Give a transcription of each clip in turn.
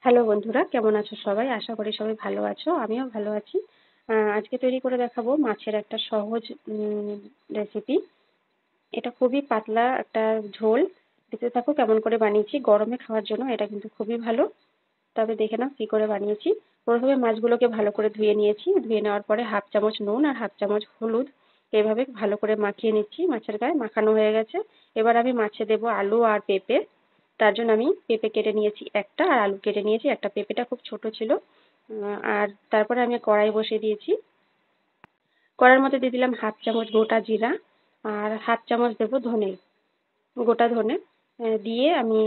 Hello বন্ধুরা, কেমন আছো সবাই? আশা করি সবাই ভালো আছো। আমিও ভালো আছি। আজকে তৈরি করে দেখাবো মাছের একটা সহজ রেসিপি। এটা খুবই পাতলা একটা ঝোল। দেখতে থাকো কেমন করে বানিয়েছি। গরমে খাওয়ার জন্য এটা কিন্তু খুবই ভালো। তবে দেখে নাও কি করে বানিয়েছি। প্রথমে মাছগুলোকে ভালো করে ধুয়ে নিয়েছি। ধুয়ে নেওয়ার পরে 1/2 চামচ নুন আর 1/2 চামচ হলুদ এভাবে ভালো করে মাখিয়ে নিচ্ছি। মাছের গায়ে মাখানো হয়ে গেছে। এবার আমি মাছে দেবো আলু আর পেঁপে। তার জন্য আমি পেঁপে কেটে নিয়েছি একটা আর আলু কেটে নিয়েছি একটা। পেঁপেটা খুব ছোট ছিল। আর তারপরে আমি কড়াই বসিয়ে দিয়েছি। কড়াইয়ের মধ্যে দিয়ে দিলাম 1/2 চামচ গোটা জিরা আর 1/2 চামচ দেবো ধনে, গোটা ধনে। দিয়ে আমি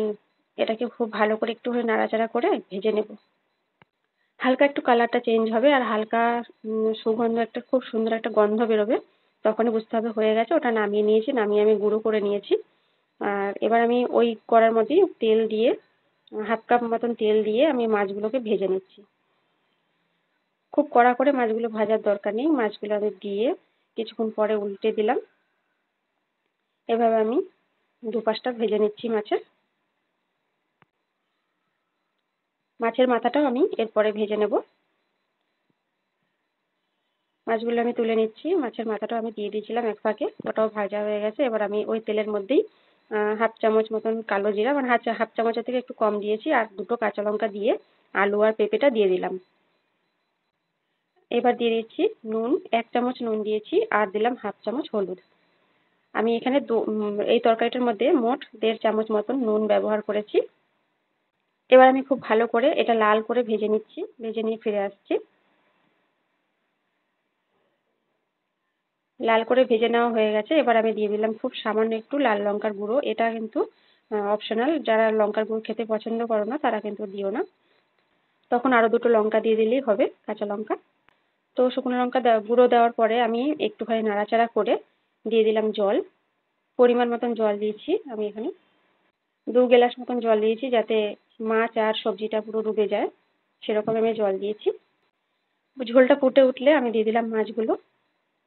এটাকে খুব ভালো করে একটুখানি নাড়াচাড়া করে ভেজে নেব। হালকা একটু কালারটা চেঞ্জ হবে আর হালকা সুগন্ধ একটা খুব সুন্দর একটা গন্ধ বেরোবে। তখনই বুঝতে হবে হয়ে গেছে। ওটা নামিয়ে নিয়েছি। নামিয়ে আমি গুঁড়ো করে নিয়েছি। আর এবার আমি ওই কড়ার মধ্যেই তেল দিয়ে 1/2 কাপ মতন তেল দিয়ে আমি মাছগুলোকে ভেজে নিচ্ছি। খুব কড়া করে মাছগুলো ভাজার দরকার নেই। মাছগুলো আমি দিয়ে কিছুক্ষণ পরে উল্টে দিলাম। এভাবে আমি দুপাশটা ভেজে নিচ্ছি মাছের। মাছের মাথাটাও আমি এরপরে ভেজে নেব। মাছগুলো আমি তুলে নিচ্ছি। মাছের মাথাটাও আমি দিয়ে দিয়েছিলাম এক ফাঁকে। ওটাও ভাজা হয়ে গেছে। এবার আমি ওই তেলের মধ্যেই 1/2 চামচ মতন কালো জিরা মানে 1/2 চামচের থেকে একটু কম দিয়েছি আর 2টো কাঁচা লঙ্কা দিয়ে আলু আর পেঁপেটা দিয়ে দিলাম। এবার দিয়ে দিচ্ছি নুন, 1 চামচ নুন দিয়েছি আর দিলাম 1/2 চামচ হলুদ। আমি এখানে এই তরকারিটার মধ্যে মোট 1.5 চামচ মতন নুন ব্যবহার করেছি। এবার আমি খুব ভালো করে এটা লাল করে ভেজে নিচ্ছি। ভেজে নিয়ে ফিরে আসছি। লাল করে ভেজে নেওয়া হয়ে গেছে। এবার আমি দিয়ে দিলাম খুব সামান্য একটু লাল লঙ্কার গুঁড়ো। এটা কিন্তু অপশনাল। যারা লঙ্কার গুঁড়ো খেতে পছন্দ করো না তারা কিন্তু দিও না। তখন আরো 2টো লঙ্কা দিয়ে দিলেই হবে, কাঁচা লঙ্কা। তো শুকনো লঙ্কা গুঁড়ো দেওয়ার পরে আমি একটুখানি নাড়াচাড়া করে দিয়ে দিলাম জল। পরিমাণ মতন জল দিয়েছি আমি এখানে। 2 গ্লাস মতন জল দিয়েছি যাতে মাছ আর সবজিটা পুরো ডুবে যায়। সেরকম আমি জল দিয়েছি। ঝোলটা ফুটে উঠলে আমি দিয়ে দিলাম মাছগুলো।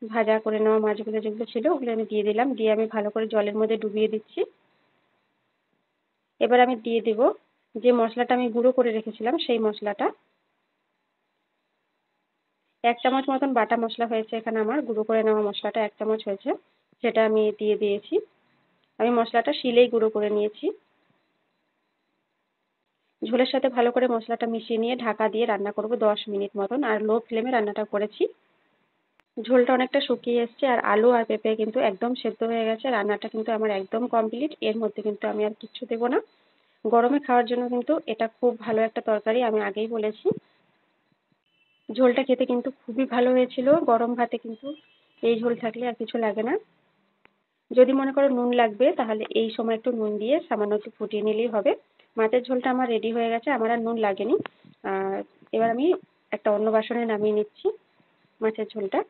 ভাজা করে নেওয়া মাছগুলো যেগুলো ছিল ওগুলো আমি দিয়ে দিলাম। দিয়ে আমি ভালো করে জলের মধ্যে ডুবিয়ে দিচ্ছি। এবার আমি দিয়ে দেব যে মশলাটা আমি গুঁড়ো করে রেখেছিলাম সেই মশলাটা। 1 চামচ মতন বাটা মশলা হয়েছে এখানে আমার। গুঁড়ো করে নেওয়া মশলাটা 1 চামচ হয়েছে। সেটা আমি দিয়ে দিয়েছি। আমি মশলাটা শিলেই গুঁড়ো করে নিয়েছি। ঝোলের সাথে ভালো করে মশলাটা মিশিয়ে নিয়ে ঢাকা দিয়ে রান্না করব 10 মিনিট মতন। আর লো ফ্লেমে রান্নাটা করেছি। ঝোলটা অনেকটা শুকিয়ে এসছে আর আলু আর পেঁপে কিন্তু একদম সেদ্ধ হয়ে গেছে। রান্নাটা কিন্তু আমার একদম কমপ্লিট। এর মধ্যে কিন্তু আমি আর কিচ্ছু দেব না। গরমে খাওয়ার জন্য কিন্তু এটা খুব ভালো একটা তরকারি, আমি আগেই বলেছি। ঝোলটা খেতে কিন্তু খুবই ভালো হয়েছিল। গরম ভাতে কিন্তু এই ঝোল থাকলে আর কিছু লাগে না। যদি মনে করো নুন লাগবে তাহলে এই সময় একটু নুন দিয়ে সামান্য একটু ফুটিয়ে নিলেই হবে। মাছের ঝোলটা আমার রেডি হয়ে গেছে। আমার আর নুন লাগেনি। আর এবার আমি একটা অন্য বাসনে নামিয়ে নিচ্ছি মাছের ঝোলটা।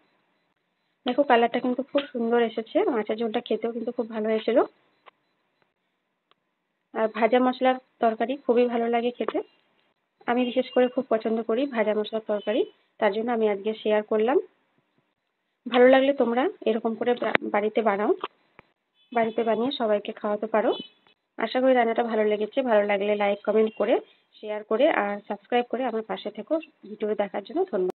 দেখো কালারটা কিন্তু খুব সুন্দর এসেছে। মাছের ঝোলটা খেতেও কিন্তু খুব ভালো হয়েছিল। আর ভাজা মশলার তরকারি খুবই ভালো লাগে খেতে। আমি বিশেষ করে খুব পছন্দ করি ভাজা মশলার তরকারি। তার জন্য আমি আজকে শেয়ার করলাম। ভালো লাগলে তোমরা এরকম করে বাড়িতে বানাও। বাড়িতে বানিয়ে সবাইকে খাওয়াতে পারো। আশা করি রান্নাটা ভালো লেগেছে। ভালো লাগলে লাইক, কমেন্ট করে, শেয়ার করে আর সাবস্ক্রাইব করে আমার পাশে থেকো। ভিডিও দেখার জন্য ধন্যবাদ।